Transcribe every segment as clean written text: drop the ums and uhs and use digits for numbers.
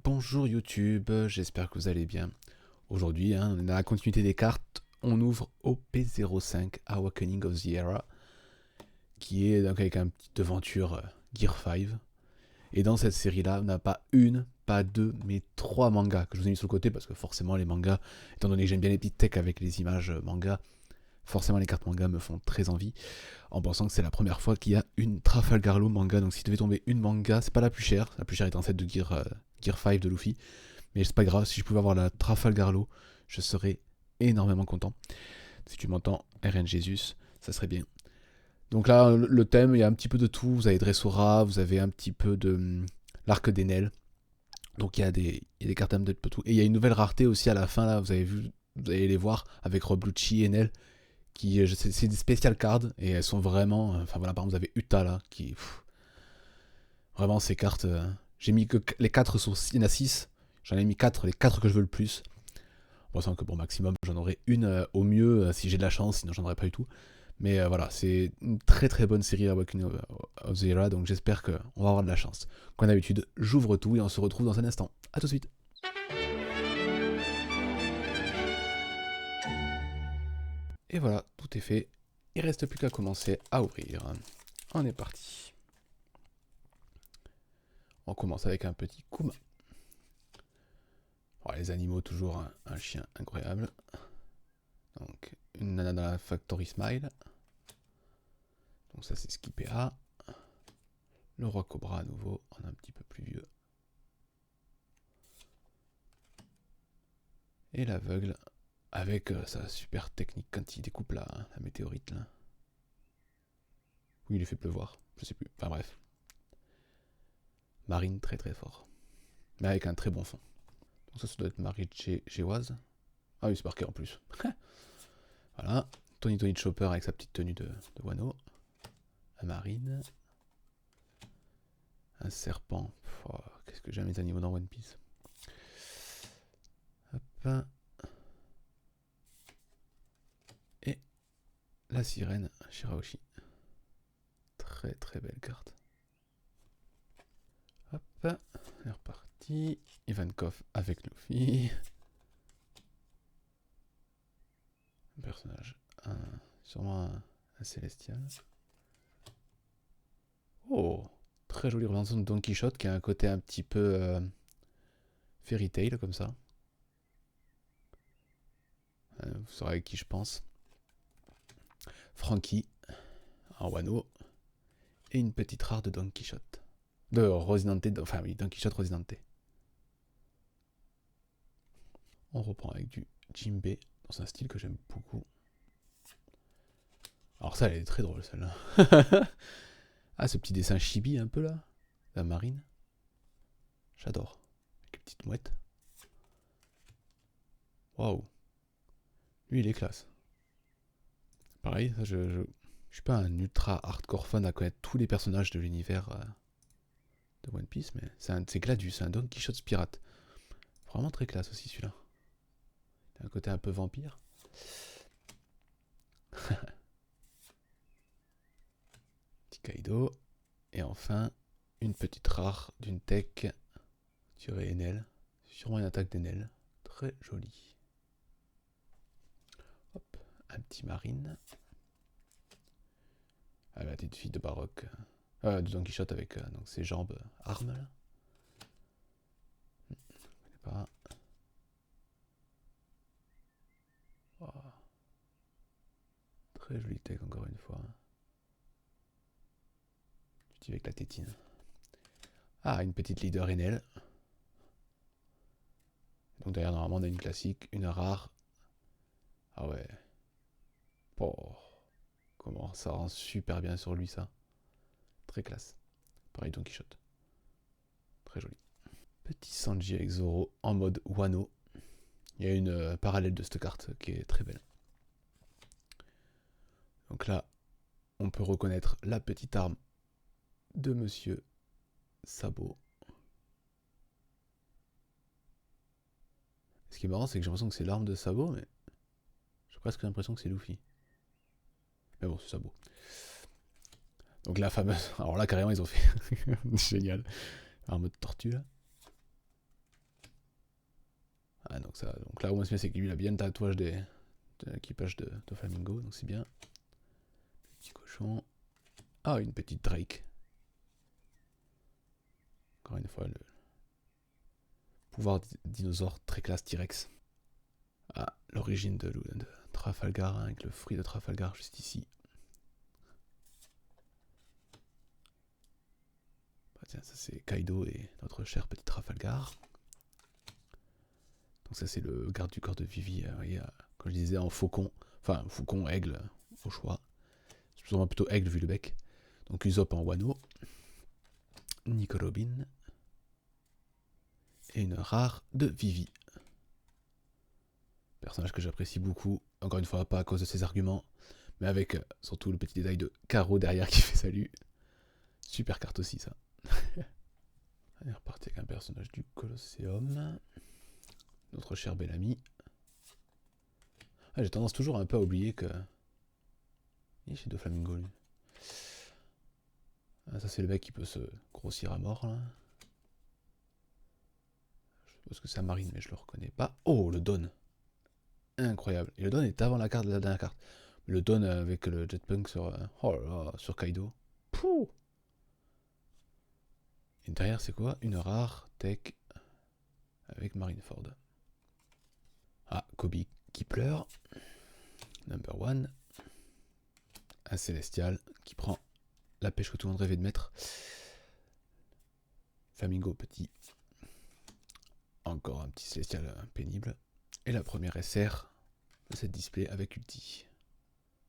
Bonjour YouTube, j'espère que vous allez bien. Aujourd'hui, dans la continuité des cartes, on ouvre OP05 Awakening of the Era, qui est donc avec une petite aventure Gear 5. Et dans cette série-là, on n'a pas une, pas deux, mais trois mangas que je vous ai mis sur le côté parce que forcément les mangas, étant donné que j'aime bien les petites techs avec les images manga, forcément les cartes manga me font très envie, en pensant que c'est la première fois qu'il y a une Trafalgar Law manga. Donc si devait tomber une manga, c'est pas la plus chère étant celle de Gear 5 de Luffy, mais c'est pas grave, si je pouvais avoir la Trafalgar Law, je serais énormément content. Si tu m'entends, RN Jesus, ça serait bien. Donc là, le thème, il y a un petit peu de tout. Vous avez Dressora, vous avez un petit peu de l'arc d'Enel. Donc il y a des cartes un peu tout. Et il y a une nouvelle rareté aussi à la fin, là, vous allez les voir, avec Roblucci et Enel. C'est des spécial cards, et elles sont vraiment... Enfin voilà, par exemple, vous avez Uta, là, qui... Vraiment, ces cartes... j'ai mis que les 4 sur... Il y en a 6. J'en ai mis 4, les 4 que je veux le plus. On sent que pour maximum, j'en aurai une au mieux si j'ai de la chance, sinon j'en aurai pas du tout. Mais voilà, c'est une très très bonne série Awakening of the Era, donc j'espère qu'on va avoir de la chance. Comme d'habitude, j'ouvre tout et on se retrouve dans un instant. A tout de suite. Et voilà, tout est fait. Il reste plus qu'à commencer à ouvrir. On est parti. On commence avec un petit Kuma. Voilà, les animaux, toujours un chien incroyable. Donc, une nana dans la Factory Smile. Donc ça c'est skippé A. Le roi Cobra à nouveau, en un petit peu plus vieux. Et l'aveugle, avec sa super technique quand il découpe la météorite là. Ou il les fait pleuvoir, je sais plus. Enfin bref. Marine très très fort. Mais avec un très bon fond. Donc ça doit être Marie Géoise. Ah oui, c'est marqué en plus. Voilà. Tony Chopper avec sa petite tenue de Wano. Un marine. Un serpent. Oh, qu'est-ce que j'aime les animaux dans One Piece. Hop. Et la sirène Shirahoshi. Très très belle carte. Hop. C'est reparti. Ivankov avec Luffy. Un personnage. Sûrement un célestial. Oh, très jolie représentation de Don Quichotte qui a un côté un petit peu fairy tale comme ça. Vous saurez avec qui je pense. Frankie en Wano. Et une petite rare de Don Quichotte. De Rosinante, enfin oui, Don Quichotte Rosinante. On reprend avec du Jinbe dans un style que j'aime beaucoup. Alors ça, elle est très drôle celle-là. Ah, ce petit dessin chibi un peu là. La marine. J'adore. Avec une petite mouette. Waouh. Lui, il est classe. Pareil, ça, je suis pas un ultra hardcore fan à connaître tous les personnages de l'univers de One Piece, mais c'est Gladius, c'est un Don Quichotte pirate. Vraiment très classe aussi celui-là. Il a un côté un peu vampire. Petit Kaido. Et enfin, une petite rare d'une tech tirée Enel. Sûrement une attaque d'Enel. Très jolie. Hop, un petit marine. Ah, la petite fille de Baroque. De Don Quichotte avec donc ses jambes armes là. Je connais pas. Oh. Très jolie tech encore une fois. Tu dis avec la tétine. Ah, une petite leader Enel. Donc derrière, normalement, on a une classique, une rare. Ah ouais. Oh. Comment ça rend super bien sur lui, ça. Très classe. Pareil, Don Quichotte. Très joli. Petit Sanji avec Zoro en mode Wano. Il y a une parallèle de cette carte qui est très belle. Donc là, on peut reconnaître la petite arme de Monsieur Sabo. Ce qui est marrant, c'est que j'ai l'impression que c'est l'arme de Sabo, mais j'ai presque l'impression que c'est Luffy. Mais bon, c'est Sabo. Donc la fameuse... Alors là, carrément, ils ont fait... Génial. En mode tortue, là. Donc là, au moins, c'est qu'il lui a bien le tatouage de l'équipage de Flamingo, donc c'est bien. Petit cochon. Ah, une petite Drake. Encore une fois, le pouvoir dinosaure très classe T-Rex. Ah, l'origine de Trafalgar, hein, avec le fruit de Trafalgar juste ici. Bah, tiens, ça c'est Kaido et notre cher petit Trafalgar. Donc ça c'est le garde du corps de Vivi, voyez, comme je disais en faucon, enfin faucon, aigle, au choix. C'est souvent plutôt aigle vu le bec. Donc Usopp en Wano. Nico Robin. Et une rare de Vivi. Personnage que j'apprécie beaucoup, encore une fois, pas à cause de ses arguments, mais avec surtout le petit détail de Karo derrière qui fait salut. Super carte aussi ça. On est reparti avec un personnage du Colosseum. Notre cher Bellamy. Ah, j'ai tendance toujours un peu à oublier que... Il est chez Doflamingo lui. Ah, ça c'est le mec qui peut se grossir à mort là. Je suppose que c'est un marine mais je le reconnais pas. Oh, le Don. Incroyable. Et le Don est avant la carte de la dernière carte. Le Don avec le jetpunk sur, oh là là, sur Kaido. Pouh. Et derrière c'est quoi? Une rare tech avec Marineford. Ah, Kobe qui pleure. Number one. Un Célestial qui prend la pêche que tout le monde rêvait de mettre. Flamingo petit. Encore un petit Célestial pénible. Et la première SR de cette display avec ulti.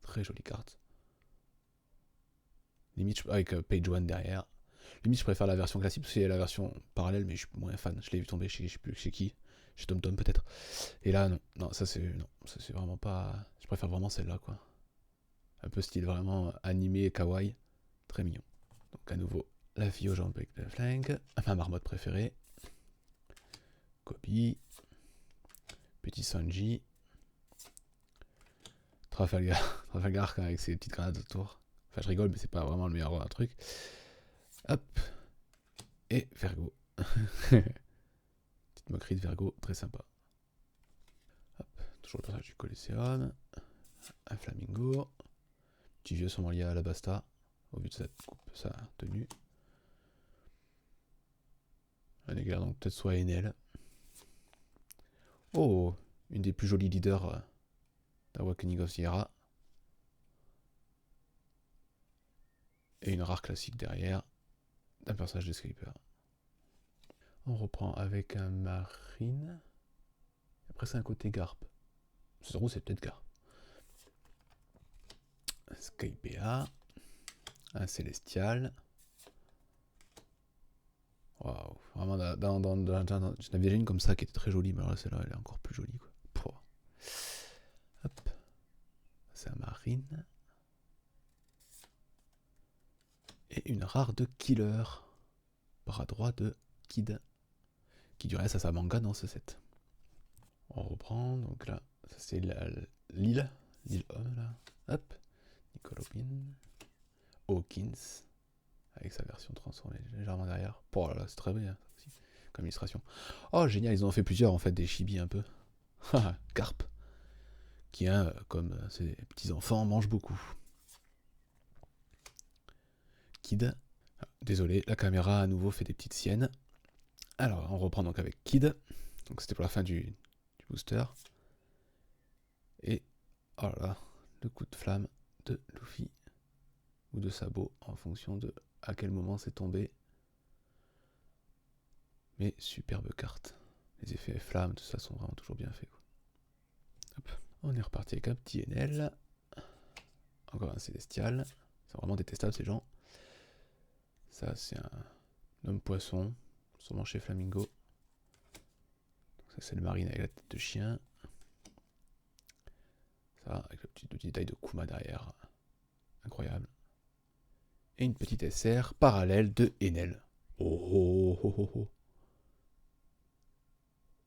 Très jolie carte. Limite avec Page 1 derrière. Limite je préfère la version classique parce qu'il y a la version parallèle mais je suis moins fan. Je l'ai vu tomber chez, je sais plus chez qui. Chez TomTom peut-être. Et là non, ça c'est vraiment pas. Je préfère vraiment celle-là quoi. Un peu style vraiment animé et kawaii. Très mignon. Donc à nouveau la fille aux jambes avec le flingue. Ma marmotte préférée. Kobe. Petit Sanji. Trafalgar avec ses petites grenades autour. Enfin je rigole mais c'est pas vraiment le meilleur truc. Hop. Et Vergo. Petite moquerie de Vergo, très sympa. Hop. Toujours le personnage du Colosseum. Un Flamingo. Petit vieux sûrement lié à la Basta. Au vu de sa tenue. Un éclair donc peut-être soit Enel. Oh, une des plus jolies leaders d'Awakening of Sierra. Et une rare classique derrière d'un personnage de Skyper. On reprend avec un Marine. Après c'est un côté Garp. Ce roux c'est peut-être Garp. Skypa. Un Célestial. Waouh, vraiment j'en avais déjà une comme ça qui était très jolie, mais alors là celle-là elle est encore plus jolie quoi. Pouah. Hop. C'est un Marine. Et une rare de Killer. Bras droit de Kid. Qui du reste à sa manga dans ce set. On reprend, donc là, ça c'est l'île. L'île homme là. Hop. Nicolopin. Hawkins. Avec sa version transformée légèrement derrière. Oh là là, c'est très bien aussi, comme illustration. Oh génial, ils en ont fait plusieurs en fait, des chibis un peu. Carp. Qui, comme ses petits enfants, mange beaucoup. Kid. Ah, désolé, la caméra à nouveau fait des petites siennes. Alors, on reprend donc avec Kid. Donc c'était pour la fin du booster. Et, oh là là, le coup de flamme de Luffy. Ou de sabot, en fonction de à quel moment c'est tombé. Mais superbe carte. Les effets flammes, tout ça sont vraiment toujours bien faits. Quoi. Hop. On est reparti avec un petit Enel. Encore un Célestial. C'est vraiment détestable ces gens. Ça c'est un homme poisson. Sûrement chez Flamingo. Donc ça c'est le marine avec la tête de chien. Ça avec le petit détail de Kuma derrière. Incroyable. Et une petite SR parallèle de Enel. Oh oh oh oh oh.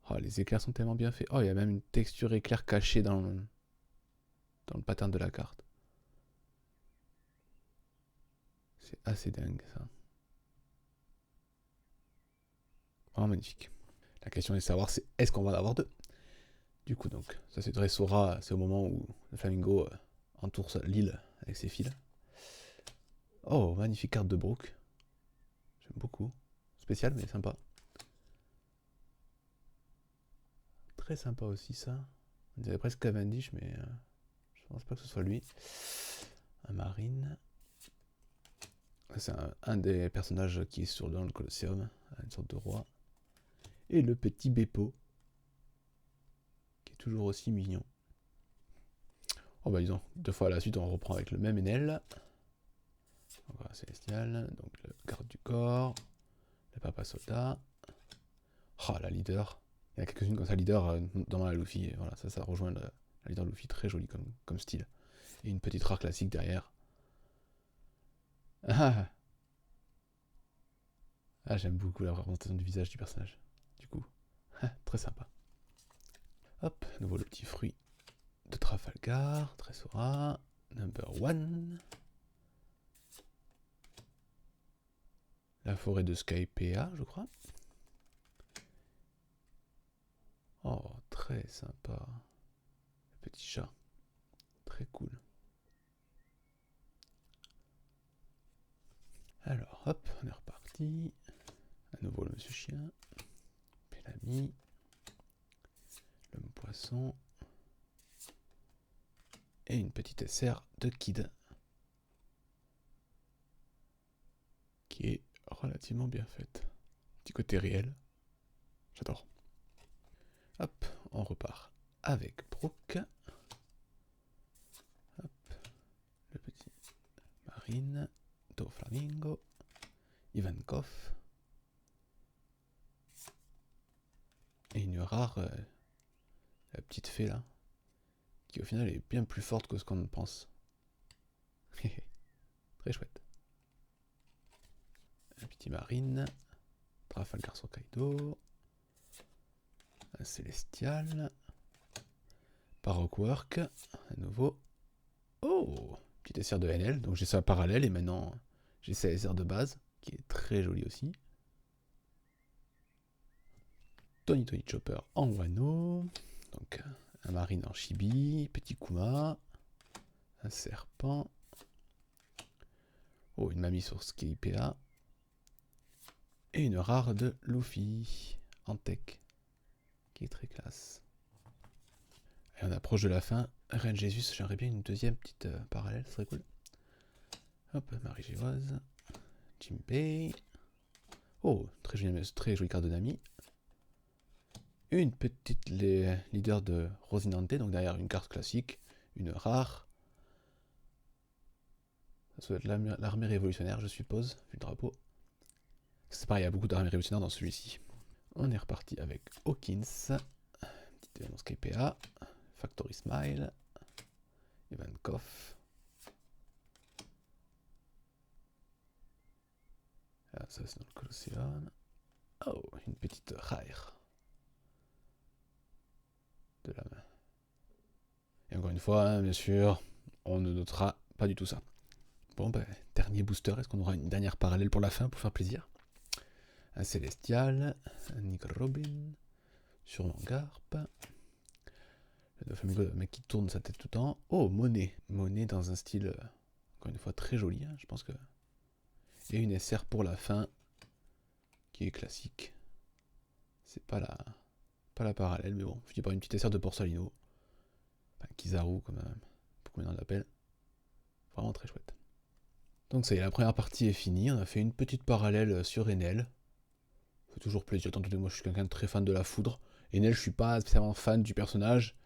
Oh, les éclairs sont tellement bien faits. Oh, il y a même une texture éclair cachée dans le pattern de la carte. C'est assez dingue ça. Vraiment magnifique. La question est de savoir c'est est-ce qu'on va en avoir deux. Du coup, donc, ça c'est Dressora, c'est au moment où le flamingo entoure l'île avec ses fils. Oh, magnifique carte de Brook. J'aime beaucoup. Spécial, mais sympa. Très sympa aussi, ça. On dirait presque Cavendish, mais je pense pas que ce soit lui. Un marine. C'est un des personnages qui est dans le Colosseum, une sorte de roi. Et le petit Beppo, qui est toujours aussi mignon. Oh bah disons, 2 fois à la suite, on reprend avec le même Enel. Encore un célestial, donc le garde du corps, le papa soldat. Oh, la leader. Il y a quelques-unes comme ça, leader, dans la Luffy. Et voilà, ça rejoint la leader Luffy, très jolie comme style. Et une petite rare classique derrière. Ah, j'aime beaucoup la représentation du visage du personnage. Du coup, très sympa. Hop, à nouveau le petit fruit de Trafalgar, Dressora, number 1. La forêt de Skypea, je crois. Oh, très sympa. Le petit chat. Très cool. Alors, hop, on est reparti. À nouveau le monsieur chien. Pélami. L'homme poisson. Et une petite SR de Kid. Qui est relativement bien faite. Petit côté réel. J'adore. Hop, on repart avec Brook. Hop, le petit marine. Doflamingo. Ivankov. Et une rare, la petite fée là, qui au final est bien plus forte que ce qu'on pense. Très chouette. Un petit marine, Trafalgar sur Kaido, un célestial, Baroque à nouveau. Oh, petit SR de NL, donc j'ai ça parallèle et maintenant j'ai sa SR de base, qui est très joli aussi. Tony Chopper en Wano, donc un marine en chibi, petit Kuma, un serpent, oh une mamie sur Skypea, et une rare de Luffy en tech, qui est très classe. Et on approche de la fin, Reine Jésus, j'aimerais bien une deuxième petite parallèle, ce serait cool. Hop, Marie Géoise, Jinbei, oh, très jolie carte de Nami. Une petite leader de Rosinante, donc derrière une carte classique, une rare. Ça doit être l'armée révolutionnaire, je suppose, vu le drapeau. C'est pareil, il y a beaucoup d'armées révolutionnaires dans celui-ci. On est reparti avec Hawkins, petite annonce KPA, Factory Smile, Ivankov. Ah, ça c'est dans le Colosseum. Oh, une petite rare. De la main. Et encore une fois, hein, bien sûr, on ne notera pas du tout ça. Bon, ben, dernier booster, est-ce qu'on aura une dernière parallèle pour la fin, pour faire plaisir? Un Célestial, un Nick Robin, sûrement Garp. Le Flamingo, le mec qui tourne sa tête tout le temps. Oh, Monet. Monet dans un style, encore une fois, très joli, hein, je pense que... Et une SR pour la fin, qui est classique. C'est pas la parallèle, mais bon, je dis pas une petite SR de Borsalino. Enfin, Kizaru, comme on l'appelle. Vraiment très chouette. Donc ça y est, la première partie est finie. On a fait une petite parallèle sur Enel. Ça fait toujours plaisir. Tant que moi je suis quelqu'un de très fan de la foudre. Enel, je suis pas spécialement fan du personnage.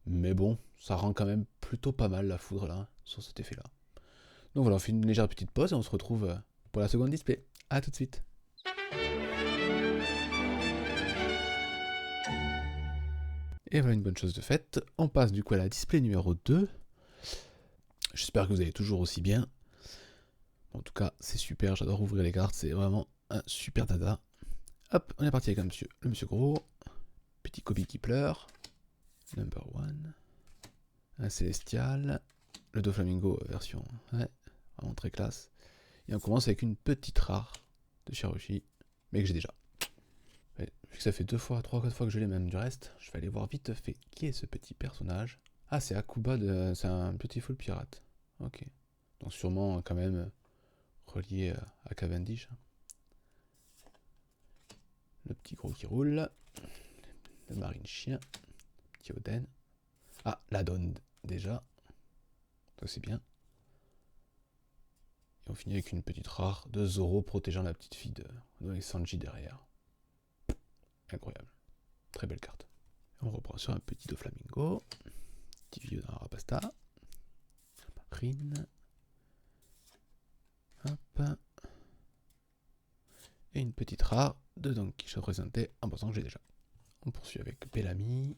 Mais bon, ça rend quand même plutôt pas mal la foudre là, sur cet effet là. Donc voilà, on fait une légère petite pause et on se retrouve pour la seconde display. A tout de suite. Et voilà une bonne chose de faite. On passe du coup à la display numéro 2. J'espère que vous allez toujours aussi bien. En tout cas, c'est super, j'adore ouvrir les cartes, c'est vraiment un super dada. Hop, on est parti avec le monsieur gros. Petit Kobe qui pleure. Number 1. Un célestial. Le Doflamingo version, ouais, vraiment très classe. Et on commence avec une petite rare de Shiroshi, mais que j'ai déjà. Ouais, vu que ça fait 3 4 fois que je l'ai même du reste, je vais aller voir vite fait qui est ce petit personnage. Ah, c'est Akuba, c'est un Beautiful Pirate. Ok. Donc sûrement quand même relié à Cavendish. Le petit gros qui roule. Le marine chien. Petit Oden. Ah, la donne déjà. Ça c'est bien. Et on finit avec une petite rare de Zoro protégeant la petite fille de Sanji derrière. Incroyable. Très belle carte. On reprend sur un petit Doflamingo. Petit vieux dans la rapasta. Marine. Hop. Et une petite rare de Don Quichotte représenté un poisson que j'ai déjà. On poursuit avec Bellamy.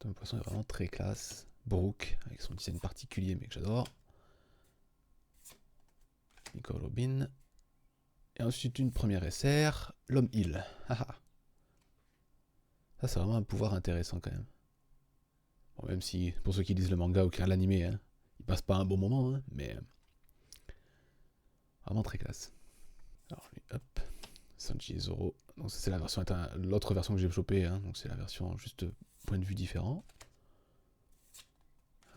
Un poisson est vraiment très classe. Brooke, avec son design particulier mais que j'adore. Nicole Robin. Et ensuite une première SR, l'homme Hill. Ça c'est vraiment un pouvoir intéressant quand même. Bon, même si pour ceux qui lisent le manga ou qui regardent l'animé, hein, ils passent pas un bon moment, hein, mais vraiment très classe. Alors lui, hop, Sanji et Zoro. Donc ça c'est la version, l'autre version que j'ai chopée, hein, donc c'est la version juste point de vue différent.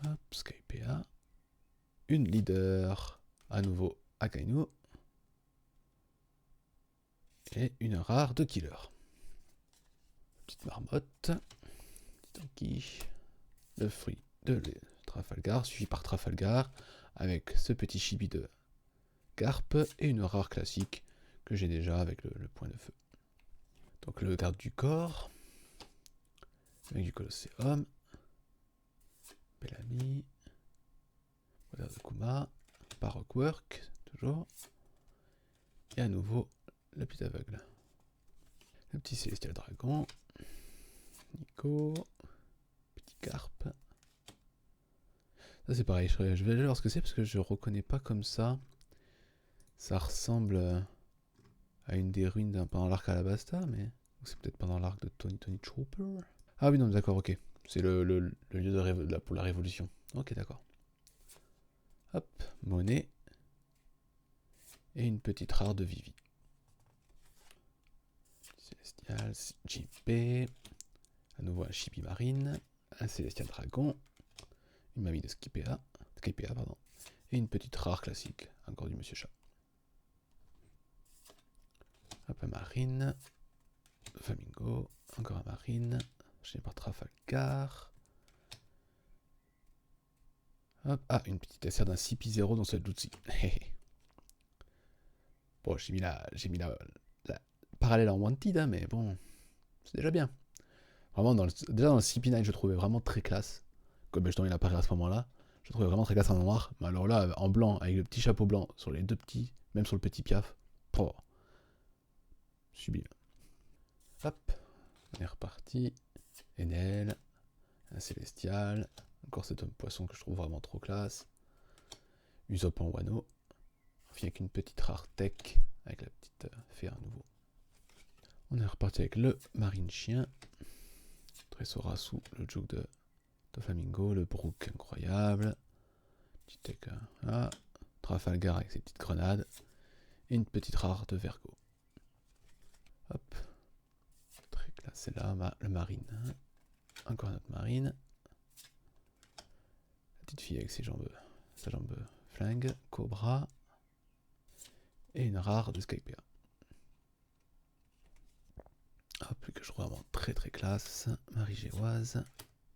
Hop, Skypea. Une leader, à nouveau Akainu. Et une rare de killer. Petite marmotte. Petit Anki. Le fruit de Trafalgar, suivi par Trafalgar, avec ce petit chibi de Garp et une rare classique que j'ai déjà avec le point de feu. Donc le garde du corps, avec du Colosseum, Bellamy, Poder de Kuma, Baroque Work, toujours, et à nouveau le petit aveugle. Le petit Célestial Dragon, Nico, petit Garp. Ça c'est pareil, je vais aller voir ce que c'est parce que je reconnais pas comme ça. Ça ressemble à une des ruines pendant l'arc Alabasta, mais c'est peut-être pendant l'arc de Tony Chopper. Ah oui, non, d'accord, ok. C'est le lieu pour la révolution. Ok, d'accord. Hop, monnaie. Et une petite rare de Vivi. Célestial, JP. À nouveau un Chibi Marine. Un Célestial Dragon. Une mamie de Skypea, pardon. Et une petite rare classique. Encore du Monsieur Chat. Hop, un Marine. Flamingo. Encore un Marine. Enchaîné par Trafalgar. Hop. Ah, une petite SR d'un CP0 dans cette Jutsi. Bon, j'ai mis la parallèle en Wanted, hein, mais bon, c'est déjà bien. Vraiment, déjà dans le CP9, je trouvais vraiment très classe. Comme justement il apparaît à ce moment-là, je trouvais vraiment très classe en noir. Mais alors là, en blanc, avec le petit chapeau blanc sur les deux petits, même sur le petit piaf, oh, sublime. Hop, on est reparti. Enel, un Célestial, encore cet homme poisson que je trouve vraiment trop classe. Usopp en Wano. On finit avec une petite rare tech, avec la petite fée à nouveau. On est reparti avec le marine chien. Tressorasu, le joke de Flamingo, le Brook incroyable. Petit tech, là. Trafalgar avec ses petites grenades. Et une petite rare de Vergo. Hop. Très classe, c'est là, le marine. Encore une autre marine. La petite fille avec sa jambe flingue, Cobra. Et une rare de Skypea. Hop, que je trouve vraiment très très classe. Marie Géoise.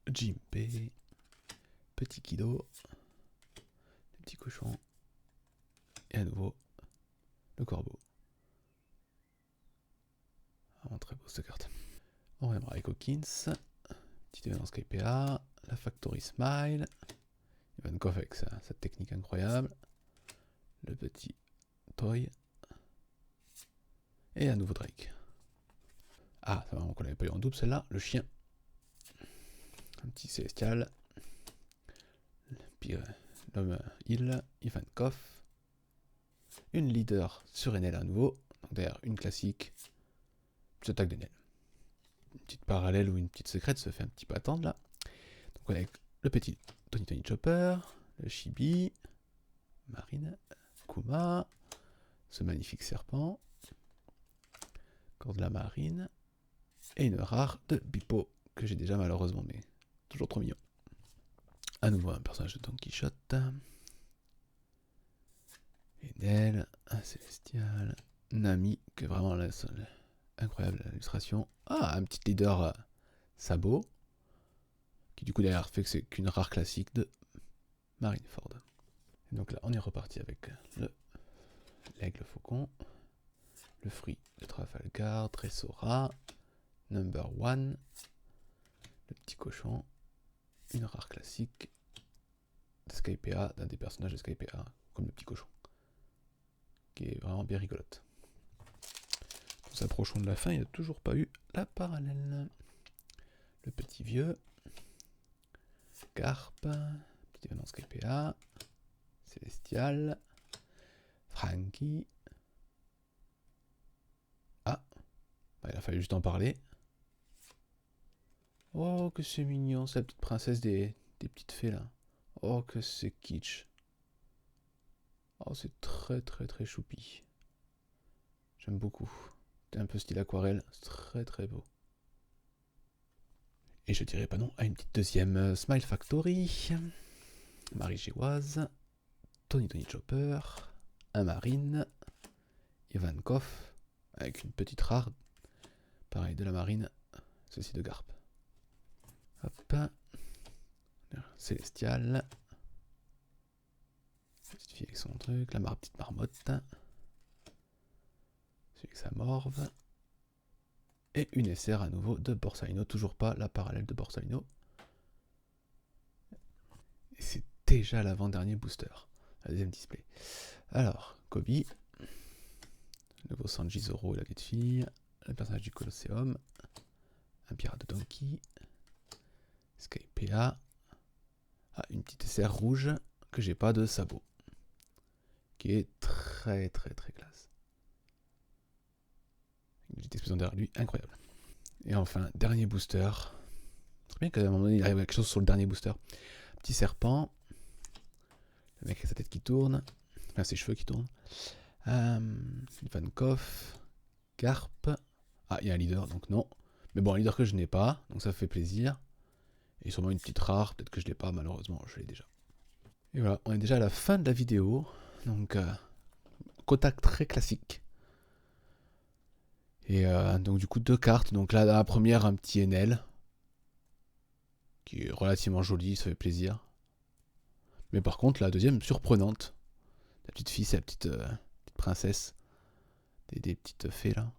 Jimpé. Petit Kido. Le petit cochon. Et à nouveau, le corbeau. Vraiment très beau cette carte. On reviendra avec Hawkins. Petit événement Skypea. La Factory Smile. Ivankov avec sa technique incroyable. Le petit Toy. Et à nouveau Drake. Ah, c'est vraiment qu'on l'avait pas eu en double celle-là. Le chien. Un petit Célestial. Puis l'homme Hill. Ivankov. Une leader sur Enel à nouveau. Donc derrière une classique. Petite attaque d'Enel. Une petite parallèle ou une petite secrète se fait un petit peu attendre là. Donc on a le petit Tony Chopper. Le Chibi. Marine. Kuma. Ce magnifique serpent. Encore de la marine. Et une rare de Bippo, que j'ai déjà malheureusement, mais toujours trop mignon. À nouveau un personnage de Don Quichotte. Enel, un Célestial. Nami, que vraiment là, incroyable l'illustration. Ah, un petit leader sabot. Qui du coup derrière fait que c'est qu'une rare classique de Marineford. Et donc là on est reparti avec l'aigle faucon. Le fruit de Trafalgar, Tressora, Number One, le petit cochon, une rare classique de Skypea, d'un des personnages de Skypea, comme le petit cochon, qui est vraiment bien rigolote. Nous approchons de la fin, il n'y a toujours pas eu la parallèle. Le petit vieux, Garp, petit événement Skypea, Célestial, Frankie. Ah, bah, il a fallu juste en parler. Oh, que c'est mignon, c'est la petite princesse des petites fées là. Oh, que c'est kitsch. Oh, c'est très très très choupi. J'aime beaucoup. C'est un peu style aquarelle, c'est très très beau. Et je dirais pas non à une petite deuxième Smile Factory. Marie Géoise, Tony Chopper, un Marine, Ivankov, avec une petite rare, pareil de la Marine, ceci de Garp. Hop, Célestial, petite fille avec son truc, la petite marmotte, celui avec sa morve, et une SR à nouveau de Borsalino, toujours pas la parallèle de Borsalino. Et c'est déjà l'avant-dernier booster, la deuxième display. Alors, Kobe, le nouveau Sanji Zoro et la petite fille, le personnage du Colosseum, un pirate de Donkey, Skypea, une petite SR rouge que j'ai pas de sabot, qui est très très très classe. Une petite explosion derrière lui, incroyable. Et enfin, dernier booster. Très bien qu'à un moment donné, il arrive quelque chose sur le dernier booster. Petit serpent. Le mec avec sa tête qui tourne. Enfin, ses cheveux qui tournent. Ivankov. Garp. Ah, il y a un leader, donc non. Mais bon, un leader que je n'ai pas, donc ça fait plaisir. Et sûrement une petite rare, peut-être que je ne l'ai pas, malheureusement, je l'ai déjà. Et voilà, on est déjà à la fin de la vidéo. Donc, Kotak très classique. Et donc du coup 2 cartes, donc là la première un petit Enel, qui est relativement joli, ça fait plaisir. Mais par contre la deuxième surprenante, la petite fille, c'est la petite princesse, des petites fées là.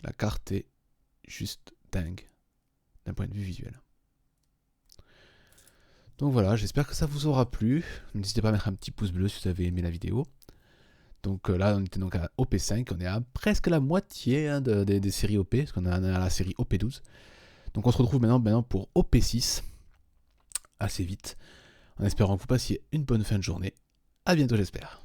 La carte est juste dingue, d'un point de vue visuel. Donc voilà, j'espère que ça vous aura plu, n'hésitez pas à mettre un petit pouce bleu si vous avez aimé la vidéo. Donc là, on était donc à OP5, on est à presque la moitié hein, des séries OP, parce qu'on est à la série OP12. Donc on se retrouve maintenant pour OP6, assez vite, en espérant que vous passiez une bonne fin de journée. A bientôt j'espère.